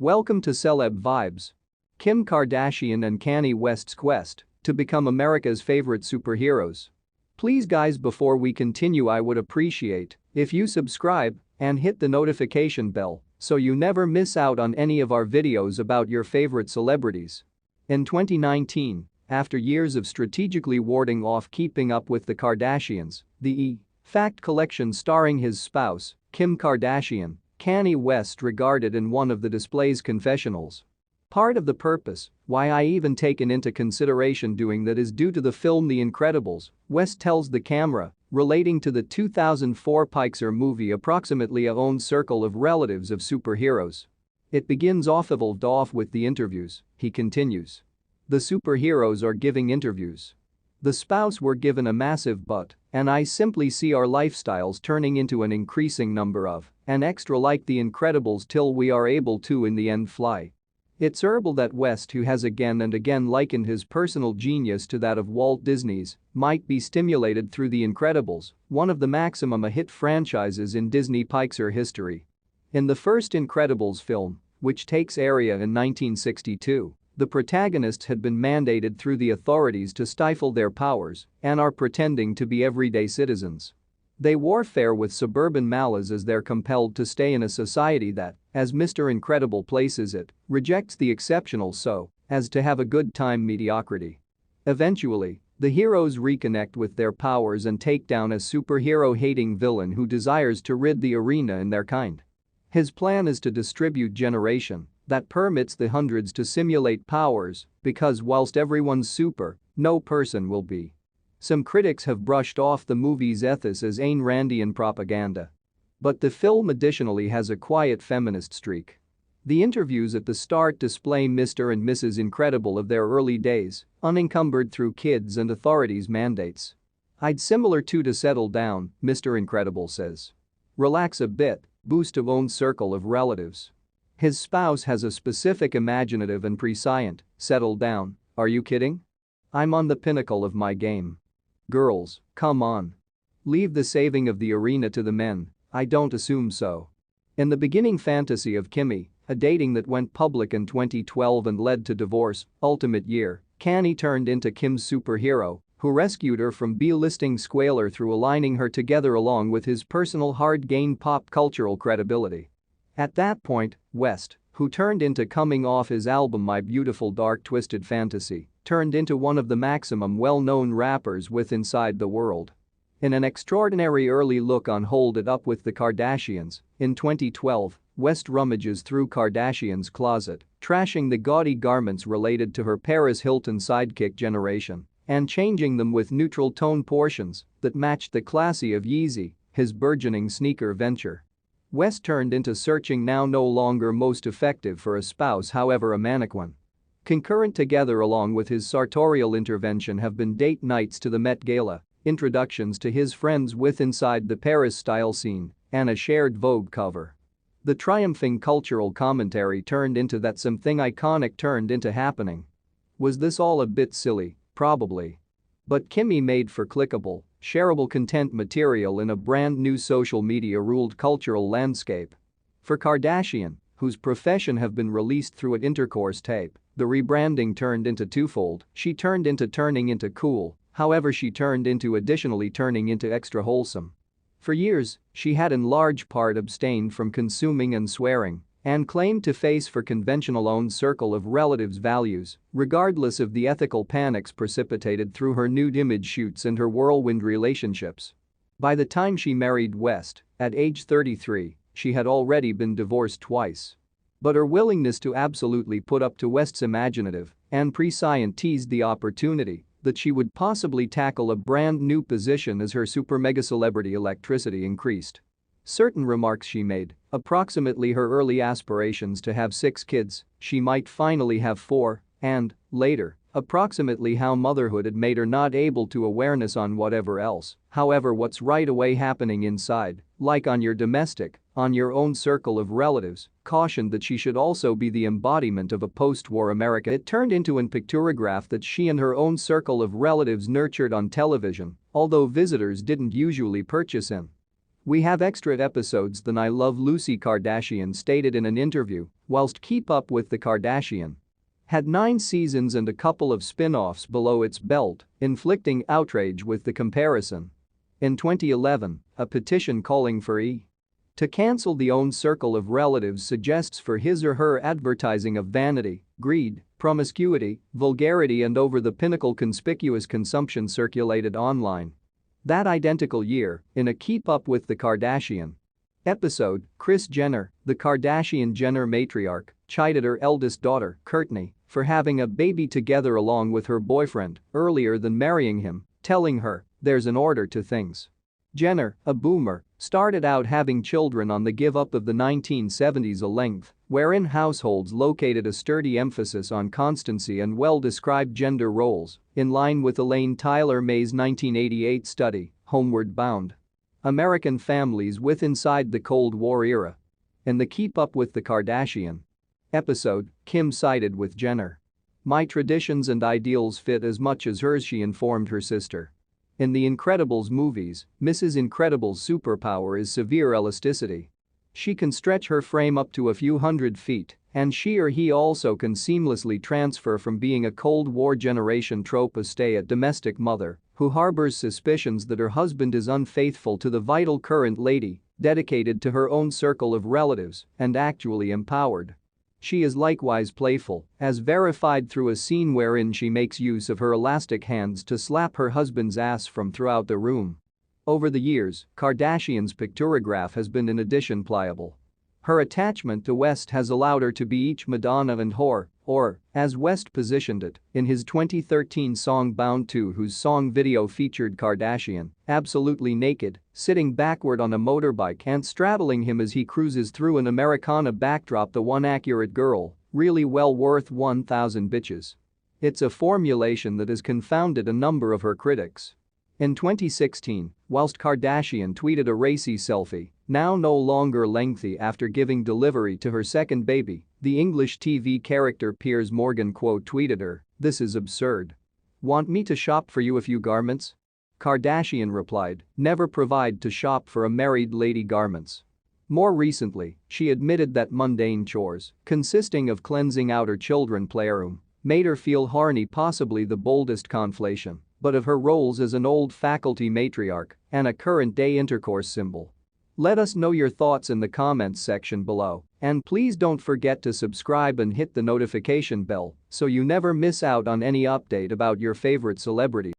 Welcome to Celeb Vibes. Kim Kardashian and Kanye West's quest to become America's favorite superheroes. Please guys, before we continue, I would appreciate if you subscribe and hit the notification bell so you never miss out on any of our videos about your favorite celebrities. In 2019, after years of strategically warding off keeping up with the Kardashians, the Fact collection starring his spouse, Kim Kardashian, Kanye West regarded in one of the display's confessionals. Part of the purpose why I even taken into consideration doing that is due to the film The Incredibles, West tells the camera, relating to the 2004 Pixar movie approximately a own circle of relatives of superheroes. It begins off with the interviews, he continues. The superheroes are giving interviews. The spouse were given a massive butt, and I simply see our lifestyles turning into an increasing number of, an extra like The Incredibles till we are able to in the end fly. It's herbal that West, who has again and again likened his personal genius to that of Walt Disney's, might be stimulated through The Incredibles, one of the maximum hit franchises in Disney Pixar history. In the first Incredibles film, which takes area in 1962, the protagonists had been mandated through the authorities to stifle their powers and are pretending to be everyday citizens. They warfare with suburban malice as they're compelled to stay in a society that, as Mr. Incredible places it, rejects the exceptional so as to have a good time mediocrity. Eventually, the heroes reconnect with their powers and take down a superhero-hating villain who desires to rid the arena in their kind. His plan is to distribute generation that permits the hundreds to simulate powers because whilst everyone's super, no person will be. Some critics have brushed off the movie's ethos as Ayn Randian propaganda. But the film additionally has a quiet feminist streak. The interviews at the start display Mr. and Mrs. Incredible of their early days, unencumbered through kids and authorities' mandates. I'd similar to settle down, Mr. Incredible says. Relax a bit, boost of own circle of relatives. His spouse has a specific imaginative and prescient, settle down, are you kidding? I'm on the pinnacle of my game. Girls, come on. Leave the saving of the arena to the men, I don't assume so. In the beginning fantasy of Kimmy, a dating that went public in 2012 and led to divorce, ultimate year, Kanye turned into Kim's superhero, who rescued her from B-listing squalor through aligning her together along with his personal hard-gained pop cultural credibility. At that point, West, who turned into coming off his album My Beautiful Dark Twisted Fantasy, turned into one of the maximum well-known rappers with Inside the World. In an extraordinary early look on Hold It Up with the Kardashians, in 2012, West rummages through Kardashian's closet, trashing the gaudy garments related to her Paris Hilton sidekick generation and changing them with neutral tone portions that matched the classy of Yeezy, his burgeoning sneaker venture. West turned into searching now no longer most effective for a spouse, however a mannequin. Concurrent together along with his sartorial intervention have been date nights to the Met Gala, introductions to his friends with inside the Paris style scene, and a shared Vogue cover. The triumphing cultural commentary turned into that something iconic turned into happening. Was this all a bit silly? Probably. But Kimmy made for clickable, shareable content material in a brand new social media-ruled cultural landscape. For Kardashian, whose profession have been released through an intercourse tape, the rebranding turned into twofold, she turned into turning into cool, however she turned into additionally turning into extra wholesome. For years, she had in large part abstained from consuming and swearing and claimed to face for conventional own circle of relatives' values, regardless of the ethical panics precipitated through her nude image shoots and her whirlwind relationships. By the time she married West, at age 33, she had already been divorced twice. But her willingness to absolutely put up to West's imaginative and prescient teased the opportunity that she would possibly tackle a brand new position as her super mega celebrity electricity increased. Certain remarks she made, approximately her early aspirations to have 6 kids, she might finally have 4, and, later, approximately how motherhood had made her not able to awareness on whatever else, however what's right away happening inside, like on your domestic, on your own circle of relatives, cautioned that she should also be the embodiment of a post-war America. It turned into an pictograph that she and her own circle of relatives nurtured on television, although visitors didn't usually purchase in. We have extra episodes than I Love Lucy Kardashian stated in an interview whilst Keep Up with the Kardashian had 9 seasons and a couple of spin-offs below its belt, inflicting outrage with the comparison. In 2011, a petition calling for E! To cancel the own circle of relatives suggests for his or her advertising of vanity, greed, promiscuity, vulgarity and over-the-pinnacle conspicuous consumption circulated online. That identical year, in a Keep Up with the Kardashian episode, Kris Jenner, the Kardashian-Jenner matriarch, chided her eldest daughter, Kourtney, for having a baby together along with her boyfriend earlier than marrying him, telling her, "There's an order to things." Jenner, a boomer, started out having children on the give-up of the 1970s, a length wherein households located a sturdy emphasis on constancy and well-described gender roles, in line with Elaine Tyler May's 1988 study, Homeward Bound: American Families with Inside the Cold War Era. In the Keep Up with the Kardashian episode, Kim sided with Jenner. "My traditions and ideals fit as much as hers," she informed her sister. In The Incredibles movies, Mrs. Incredible's superpower is severe elasticity. She can stretch her frame up to a few hundred feet, and she or he also can seamlessly transfer from being a Cold War generation trope a stay-at-domestic mother who harbors suspicions that her husband is unfaithful to the vital current lady, dedicated to her own circle of relatives and actually empowered. She is likewise playful, as verified through a scene wherein she makes use of her elastic hands to slap her husband's ass from throughout the room. Over the years, Kardashian's pictograph has been in addition pliable. Her attachment to West has allowed her to be each Madonna and whore, or, as West positioned it, in his 2013 song Bound 2, whose song video featured Kardashian, absolutely naked, sitting backward on a motorbike and straddling him as he cruises through an Americana backdrop. The one accurate girl, really well worth 1,000 bitches. It's a formulation that has confounded a number of her critics. In 2016, whilst Kardashian tweeted a racy selfie, now no longer lengthy, after giving delivery to her second baby, the English TV character Piers Morgan tweeted her, "This is absurd. Want me to shop for you a few garments?" Kardashian replied, "Never provide to shop for a married lady garments." More recently, she admitted that mundane chores, consisting of cleansing out her children's playroom, made her feel horny, possibly the boldest conflation, but of her roles as an old faculty matriarch and a current-day intercourse symbol. Let us know your thoughts in the comments section below, and please don't forget to subscribe and hit the notification bell so you never miss out on any update about your favorite celebrity.